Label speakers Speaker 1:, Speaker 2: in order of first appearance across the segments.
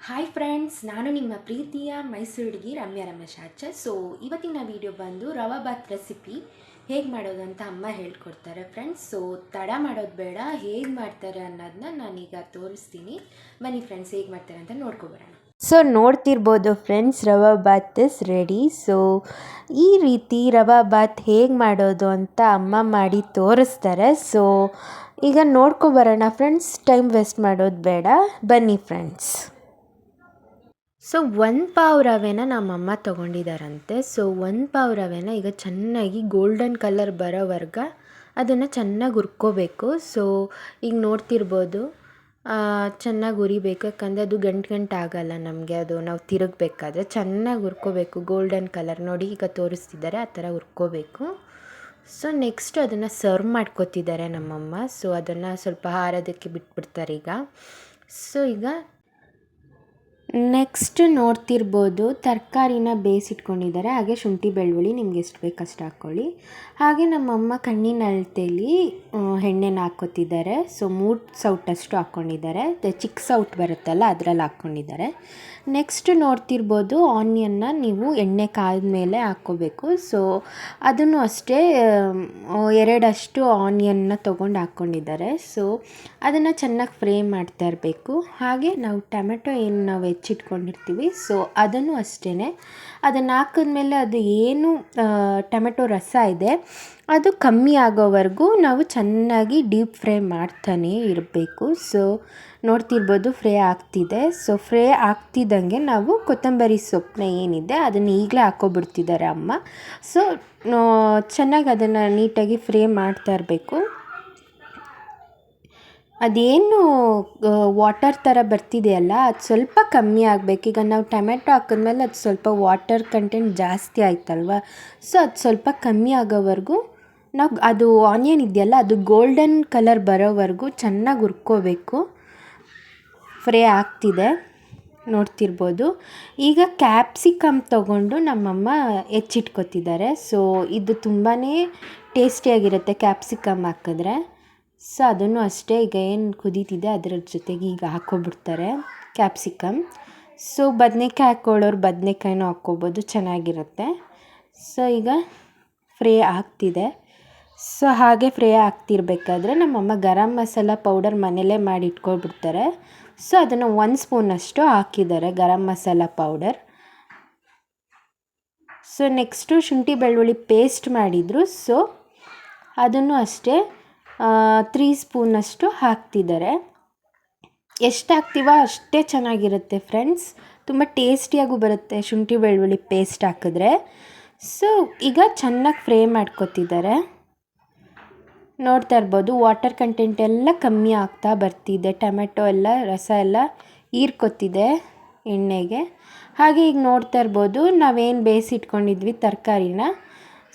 Speaker 1: Hi friends, ನಾನು ನಿಮ್ಮ ಪ್ರೀತಿಯ ಮೈಸೂರು ಹುಡುಗಿ ರಮ್ಯಾ ರಮೇಶ್ ಆಚಾರ್. ಸೊ ಇವತ್ತಿನ ವಿಡಿಯೋ ಬಂದು ರವಾ ಬಾತ್ ರೆಸಿಪಿ ಹೇಗೆ ಮಾಡೋದು ಅಂತ ಅಮ್ಮ ಹೇಳ್ಕೊಡ್ತಾರೆ ಫ್ರೆಂಡ್ಸ್. ಸೊ ತಡ ಮಾಡೋದು ಬೇಡ, ಹೇಗೆ ಮಾಡ್ತಾರೆ ಅನ್ನೋದನ್ನ ನಾನೀಗ ತೋರಿಸ್ತೀನಿ. ಬನ್ನಿ ಫ್ರೆಂಡ್ಸ್, ಹೇಗೆ ಮಾಡ್ತಾರೆ ಅಂತ ನೋಡ್ಕೊಬರೋಣ.
Speaker 2: ಸೊ ನೋಡ್ತಿರ್ಬೋದು friends, rava bath is ready. So ಈ ರೀತಿ ರವಾ ಬಾತ್ ಹೇಗೆ ಮಾಡೋದು ಅಂತ ಅಮ್ಮ ಮಾಡಿ ತೋರಿಸ್ತಾರೆ. ಸೊ ಈಗ ನೋಡ್ಕೊಬರೋಣ ಫ್ರೆಂಡ್ಸ್, ಟೈಮ್ ವೇಸ್ಟ್ ಮಾಡೋದು ಬೇಡ, ಬನ್ನಿ ಫ್ರೆಂಡ್ಸ್. ಸೊ 1 ಪಾವ್ ರವೆನ ನಮ್ಮಮ್ಮ ತೊಗೊಂಡಿದ್ದಾರಂತೆ. ಸೊ 1 ಪಾವ್ ರವೆನ ಈಗ ಚೆನ್ನಾಗಿ ಗೋಲ್ಡನ್ ಕಲರ್ ಬರೋವರೆಗೆ ಅದನ್ನು ಚೆನ್ನಾಗಿ ಹುರ್ಕೋಬೇಕು. ಸೊ ಈಗ ನೋಡ್ತಿರ್ಬೋದು, ಚೆನ್ನಾಗಿ ಹುರಿಬೇಕು, ಯಾಕಂದರೆ ಅದು ಗಂಟು ಆಗಲ್ಲ ನಮಗೆ. ಅದು ನಾವು ತಿರುಗಬೇಕಾದ್ರೆ ಚೆನ್ನಾಗಿ ಹುರ್ಕೋಬೇಕು. ಗೋಲ್ಡನ್ ಕಲರ್ ನೋಡಿ ಈಗ ತೋರಿಸ್ತಿದ್ದಾರೆ, ಆ ಥರ ಹುರ್ಕೋಬೇಕು. ಸೊ ನೆಕ್ಸ್ಟ್ ಅದನ್ನು ಸರ್ವ್ ಮಾಡ್ಕೊತಿದ್ದಾರೆ ನಮ್ಮಮ್ಮ. ಸೊ ಅದನ್ನು ಸ್ವಲ್ಪ ಆರೋದಕ್ಕೆ ಬಿಟ್ಬಿಡ್ತಾರೆ ಈಗ. ಸೊ ಈಗ ನೆಕ್ಸ್ಟ್ ನೋಡ್ತಿರ್ಬೋದು, ತರಕಾರಿನ ಬೇಯಿಸಿಟ್ಕೊಂಡಿದ್ದಾರೆ. ಹಾಗೆ ಶುಂಠಿ ಬೆಳ್ಳುಳ್ಳಿ ನಿಮ್ಗೆ ಎಷ್ಟು ಬೇಕು ಅಷ್ಟು ಹಾಕ್ಕೊಳ್ಳಿ. ಹಾಗೆ ನಮ್ಮಮ್ಮ ಕಣ್ಣಿನ ಅಳತೆಯಲ್ಲಿ ಎಣ್ಣೆನ ಹಾಕ್ಕೊತಿದ್ದಾರೆ. ಸೊ 3 ಸೌಟಷ್ಟು ಹಾಕ್ಕೊಂಡಿದ್ದಾರೆ. ಚಿಕ್ಕ ಸೌಟ್ ಬರುತ್ತಲ್ಲ, ಅದರಲ್ಲಿ ಹಾಕ್ಕೊಂಡಿದ್ದಾರೆ. ನೆಕ್ಸ್ಟ್ ನೋಡ್ತಿರ್ಬೋದು, ಆನಿಯನ್ನ ನೀವು ಎಣ್ಣೆ ಕಾದ ಮೇಲೆ ಹಾಕ್ಕೋಬೇಕು. ಸೊ ಅದನ್ನು ಅಷ್ಟೇ 2 ಆನಿಯನ್ನ ತೊಗೊಂಡು ಹಾಕ್ಕೊಂಡಿದ್ದಾರೆ. ಸೊ ಅದನ್ನು ಚೆನ್ನಾಗಿ ಫ್ರೈ ಮಾಡ್ತಾ ಇರಬೇಕು. ಹಾಗೆ ನಾವು ಟೊಮೆಟೊ ಏನು ನಾವು ಹೆಚ್ಚಿಟ್ಕೊಂಡಿರ್ತೀವಿ, ಸೊ ಅದನ್ನು ಅಷ್ಟೇ ಅದನ್ನು ಹಾಕಿದ್ಮೇಲೆ ಅದು ಏನು ಟೊಮೆಟೊ ರಸ ಇದೆ ಅದು ಕಮ್ಮಿ ಆಗೋವರೆಗೂ ನಾವು ಚೆನ್ನಾಗಿ ಡೀಪ್ ಫ್ರೈ ಮಾಡ್ತಾನೆ ಇರಬೇಕು. ಸೊ ನೋಡ್ತಿರ್ಬೋದು, ಫ್ರೈ ಆಗ್ತಿದೆ. ಸೊ ಫ್ರೈ ಆಗ್ತಿದ್ದಂಗೆ ನಾವು ಕೊತ್ತಂಬರಿ ಸೊಪ್ಪನ್ನ ಏನಿದೆ ಅದನ್ನು ಈಗಲೇ ಹಾಕ್ಕೊಬಿಡ್ತಿದ್ದಾರೆ ಅಮ್ಮ. ಸೊ ಚೆನ್ನಾಗಿ ಅದನ್ನು ನೀಟಾಗಿ ಫ್ರೈ ಮಾಡ್ತಾ ಇರಬೇಕು. ಅದೇನು ವಾಟರ್ ಥರ ಬರ್ತಿದೆಯಲ್ಲ, ಅದು ಸ್ವಲ್ಪ ಕಮ್ಮಿ ಆಗಬೇಕು. ಈಗ ನಾವು ಟೊಮೆಟೊ ಹಾಕಿದ್ಮೇಲೆ ಅದು ಸ್ವಲ್ಪ ವಾಟರ್ ಕಂಟೆಂಟ್ ಜಾಸ್ತಿ ಆಯ್ತಲ್ವ. ಸೊ ಅದು ಸ್ವಲ್ಪ ಕಮ್ಮಿ ಆಗೋವರೆಗೂ ನಾವು ಅದು ಆನಿಯನ್ ಇದೆಯಲ್ಲ, ಅದು ಗೋಲ್ಡನ್ ಕಲರ್ ಬರೋವರೆಗೂ ಚೆನ್ನಾಗಿ ಹುರ್ಕೋಬೇಕು. ಫ್ರೈ ಆಗ್ತಿದೆ ನೋಡ್ತಿರ್ಬೋದು. ಈಗ ಕ್ಯಾಪ್ಸಿಕಮ್ ತೊಗೊಂಡು ನಮ್ಮಮ್ಮ ಹೆಚ್ಚಿಟ್ಕೊತಿದ್ದಾರೆ. ಸೊ ಇದು ತುಂಬಾ ಟೇಸ್ಟಿಯಾಗಿರುತ್ತೆ ಕ್ಯಾಪ್ಸಿಕಮ್ ಹಾಕಿದ್ರೆ. ಸೊ ಅದನ್ನು ಅಷ್ಟೇ ಈಗ ಏನು ಕುದೀತಿದೆ ಅದರ ಜೊತೆಗೆ ಈಗ ಹಾಕ್ಕೊಬಿಡ್ತಾರೆ ಕ್ಯಾಪ್ಸಿಕಮ್. ಸೊ ಬದನೇಕಾಯಿ ಹಾಕ್ಕೊಳ್ಳೋರು ಬದನೇಕಾಯಿನೂ ಹಾಕ್ಕೊಬೋದು, ಚೆನ್ನಾಗಿರುತ್ತೆ. ಸೊ ಈಗ ಫ್ರೈ ಆಗ್ತಿದೆ. ಸೊ ಹಾಗೆ ಫ್ರೈ ಆಗ್ತಿರ್ಬೇಕಾದ್ರೆ ನಮ್ಮಮ್ಮ ಗರಂ ಮಸಾಲ ಪೌಡರ್ ಮನೇಲೇ ಮಾಡಿ ಇಟ್ಕೊಳ್ಬಿಡ್ತಾರೆ. ಸೊ ಅದನ್ನು 1 ಸ್ಪೂನಷ್ಟು ಹಾಕಿದ್ದಾರೆ garam masala powder. So next ಶುಂಠಿ ಬೆಳ್ಳುಳ್ಳಿ ಪೇಸ್ಟ್ ಮಾಡಿದರು. ಸೊ ಅದನ್ನು ಅಷ್ಟೇ 3 ಸ್ಪೂನಷ್ಟು ಹಾಕ್ತಿದ್ದಾರೆ. ಎಷ್ಟು ಹಾಕ್ತೀವೋ ಅಷ್ಟೇ ಚೆನ್ನಾಗಿರುತ್ತೆ ಫ್ರೆಂಡ್ಸ್, ತುಂಬ ಟೇಸ್ಟಿಯಾಗೂ ಬರುತ್ತೆ ಶುಂಠಿ ಬೆಳ್ಳುಳ್ಳಿ ಪೇಸ್ಟ್ ಹಾಕಿದ್ರೆ. ಸೊ ಈಗ ಚೆನ್ನಾಗಿ ಫ್ರೈ ಮಾಡ್ಕೊತಿದ್ದಾರೆ. ನೋಡ್ತಾ ಇರ್ಬೋದು, ವಾಟರ್ ಕಂಟೆಂಟ್ ಎಲ್ಲ ಕಮ್ಮಿ ಆಗ್ತಾ ಬರ್ತಿದೆ. ಟೊಮೆಟೊ ಎಲ್ಲ ರಸ ಎಲ್ಲ ಹೀರ್ಕೊತಿದೆ ಎಣ್ಣೆಗೆ. ಹಾಗೆ ಈಗ ನೋಡ್ತಾ ಇರ್ಬೋದು, ನಾವೇನು ಬೇಯಿಸಿಟ್ಕೊಂಡಿದ್ವಿ ತರಕಾರಿನ,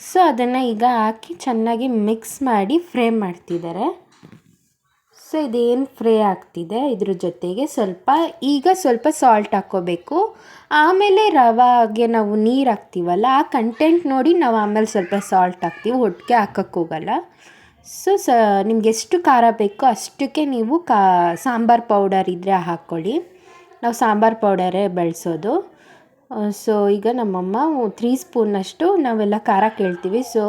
Speaker 2: ಸೊ ಅದನ್ನು ಈಗ ಹಾಕಿ ಚೆನ್ನಾಗಿ ಮಿಕ್ಸ್ ಮಾಡಿ ಫ್ರೈ ಮಾಡ್ತಿದ್ದಾರೆ. ಸೊ ಇದೇನು ಫ್ರೈ ಆಗ್ತಿದೆ ಇದ್ರ ಜೊತೆಗೆ ಸ್ವಲ್ಪ ಸಾಲ್ಟ್ ಹಾಕ್ಕೋಬೇಕು. ಆಮೇಲೆ ರವಾಗೆ ನಾವು ನೀರು ಹಾಕ್ತೀವಲ್ಲ, ಆ ಕಂಟೆಂಟ್ ನೋಡಿ ನಾವು ಆಮೇಲೆ ಸ್ವಲ್ಪ ಸಾಲ್ಟ್ ಹಾಕ್ತೀವಿ, ಒಟ್ಟಿಗೆ ಹಾಕೋಕ್ಕೋಗಲ್ಲ. ಸೊ ನಿಮ್ಗೆ ಎಷ್ಟು ಖಾರ ಬೇಕೋ ಅಷ್ಟಕ್ಕೆ ನೀವು ಸಾಂಬಾರು ಪೌಡರ್ ಇದ್ದರೆ ಹಾಕ್ಕೊಳ್ಳಿ. ನಾವು ಸಾಂಬಾರು ಪೌಡರೇ ಬಳಸೋದು. ಸೊ ಈಗ ನಮ್ಮಮ್ಮ 3 ಸ್ಪೂನಷ್ಟು ನಾವೆಲ್ಲ ಖಾರ ಕೇಳ್ತೀವಿ. ಸೊ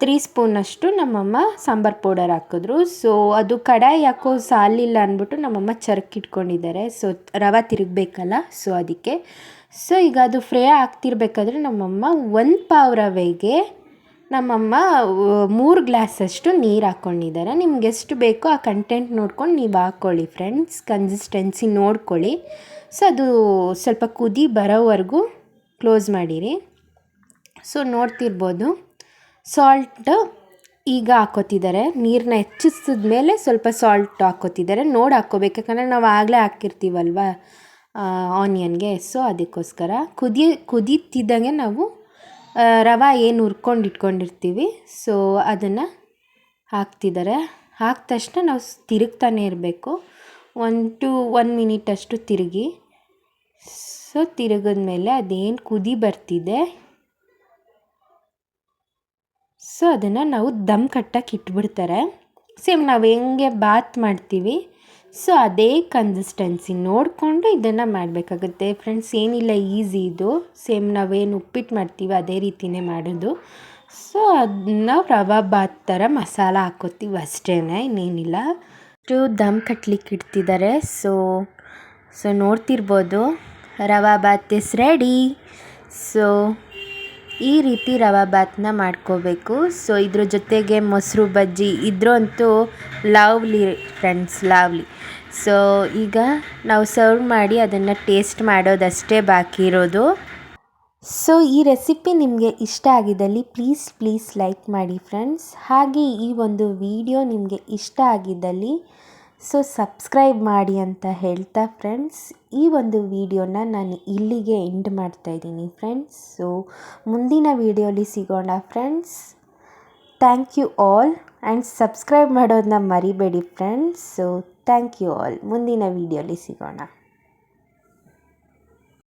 Speaker 2: 3 ಸ್ಪೂನಷ್ಟು ನಮ್ಮಮ್ಮ ಸಾಂಬಾರು ಪೌಡರ್ ಹಾಕಿದ್ರು. ಸೊ ಅದು ಕಡಾಯಿ ಹಾಕೋ ಸಾಲಿಲ್ಲ ಅಂದ್ಬಿಟ್ಟು ನಮ್ಮಮ್ಮ ಚರಕ್ಕಿಟ್ಕೊಂಡಿದ್ದಾರೆ. ಸೊ ರವೆ ತಿರುಗಬೇಕಲ್ಲ, ಸೊ ಅದಕ್ಕೆ. ಸೊ ಈಗ ಅದು ಫ್ರೈ ಆಗ್ತಿರ್ಬೇಕಾದ್ರೆ ನಮ್ಮಮ್ಮ 1 ಪಾವ್ ರವೆಗೆ ನಮ್ಮಮ್ಮ 3 ಗ್ಲಾಸಷ್ಟು ನೀರು ಹಾಕ್ಕೊಂಡಿದ್ದಾರೆ. ನಿಮ್ಗೆ ಎಷ್ಟು ಬೇಕೋ ಆ ಕಂಟೆಂಟ್ ನೋಡ್ಕೊಂಡು ನೀವು ಹಾಕ್ಕೊಳ್ಳಿ ಫ್ರೆಂಡ್ಸ್, ಕನ್ಸಿಸ್ಟೆನ್ಸಿ ನೋಡ್ಕೊಳ್ಳಿ. ಸೊ ಅದು ಸ್ವಲ್ಪ ಕುದಿ ಬರೋವರೆಗೂ ಕ್ಲೋಸ್ ಮಾಡಿರಿ. ಸೊ ನೋಡ್ತಿರ್ಬೋದು, ಸಾಲ್ಟ್ ಈಗ ಹಾಕ್ಕೋತಿದ್ದಾರೆ. ನೀರನ್ನ ಹೆಚ್ಚಿಸಿದ್ಮೇಲೆ ಸ್ವಲ್ಪ ಸಾಲ್ಟ್ ಹಾಕ್ಕೋತಿದ್ದಾರೆ. ನೋಡಿ ಹಾಕ್ಕೋಬೇಕು, ಯಾಕಂದರೆ ನಾವು ಆಗಲೇ ಹಾಕಿರ್ತೀವಲ್ವ ಆನಿಯನ್ಗೆ. ಸೊ ಅದಕ್ಕೋಸ್ಕರ ಕುದೀತಿದ್ದಂಗೆ ನಾವು ರವೆ ಏನು ಹುರ್ಕೊಂಡು ಇಟ್ಕೊಂಡಿರ್ತೀವಿ, ಸೊ ಅದನ್ನು ಹಾಕ್ತಿದ್ದಾರೆ. ಹಾಕಿದ ತಕ್ಷಣ ನಾವು ತಿರುಗ್ತಾನೆ ಇರಬೇಕು. 1 to 1 ಮಿನಿಟಷ್ಟು ತಿರುಗಿ. ಸೊ ತಿರುಗಿದ್ಮೇಲೆ ಅದೇನು ಕುದಿ ಬರ್ತಿದೆ, ಸೊ ಅದನ್ನು ನಾವು ದಮ್ ಕಟ್ಟಕ್ಕೆ ಇಟ್ಬಿಡ್ತಾರೆ. ಸೇಮ್ ನಾವು ಹೆಂಗೆ ಬಾತ್ ಮಾಡ್ತೀವಿ, ಸೊ ಅದೇ ಕನ್ಸಿಸ್ಟೆನ್ಸಿ ನೋಡಿಕೊಂಡು ಇದನ್ನು ಮಾಡಬೇಕಾಗುತ್ತೆ ಫ್ರೆಂಡ್ಸ್. ಏನಿಲ್ಲ, ಈಸಿ ಇದು. ಸೇಮ್ ನಾವೇನು ಉಪ್ಪಿಟ್ಟು ಮಾಡ್ತೀವಿ ಅದೇ ರೀತಿಯೇ ಮಾಡೋದು. ಸೊ ಅದನ್ನ ರವಾ ಬಾತ್ ಥರ ಮಸಾಲ ಹಾಕ್ಕೋತೀವಿ ಅಷ್ಟೇ, ಇನ್ನೇನಿಲ್ಲ. ದಮ್ ಕಟ್ಲಿಕ್ಕೆ ಇಡ್ತಿದ್ದಾರೆ. ಸೊ ನೋಡ್ತಿರ್ಬೋದು, ರವಾ ಬಾತ್ ಇಸ್ ರೆಡಿ. ಸೊ ಈ ರೀತಿ ರವಾ ಬಾತನ್ನ ಮಾಡ್ಕೋಬೇಕು. ಸೊ ಇದ್ರ ಜೊತೆಗೆ ಮೊಸರು ಬಜ್ಜಿ ಇದ್ರೂ ಅಂತೂ ಲವ್ಲಿ ಫ್ರೆಂಡ್ಸ್, ಲವ್ಲಿ. ಸೊ ಈಗ ನಾವು ಸರ್ವ್ ಮಾಡಿ ಅದನ್ನು ಟೇಸ್ಟ್ ಮಾಡೋದಷ್ಟೇ ಬಾಕಿ ಇರೋದು. ಸೊ ಈ ರೆಸಿಪಿ ನಿಮಗೆ ಇಷ್ಟ ಆಗಿದ್ದಲ್ಲಿ ಪ್ಲೀಸ್ ಲೈಕ್ ಮಾಡಿ ಫ್ರೆಂಡ್ಸ್. ಹಾಗೆ ಈ ಒಂದು ವಿಡಿಯೋ ನಿಮಗೆ ಇಷ್ಟ ಆಗಿದ್ದಲ್ಲಿ ಸೊ ಸಬ್ಸ್ಕ್ರೈಬ್ ಮಾಡಿ ಅಂತ ಹೇಳ್ತಾ ಫ್ರೆಂಡ್ಸ್, ಈ ಒಂದು ವಿಡಿಯೋನ ನಾನು ಇಲ್ಲಿಗೆ ಎಂಡ್ ಮಾಡ್ತಾಯಿದ್ದೀನಿ ಫ್ರೆಂಡ್ಸ್. ಸೊ ಮುಂದಿನ ವಿಡಿಯೋಲಿ ಸಿಗೋಣ friends. Thank you all and subscribe ಮಾಡೋದನ್ನ ಮರಿಬೇಡಿ friends. So thank you all. ಮುಂದಿನ ವಿಡಿಯೋಲಿ ಸಿಗೋಣ.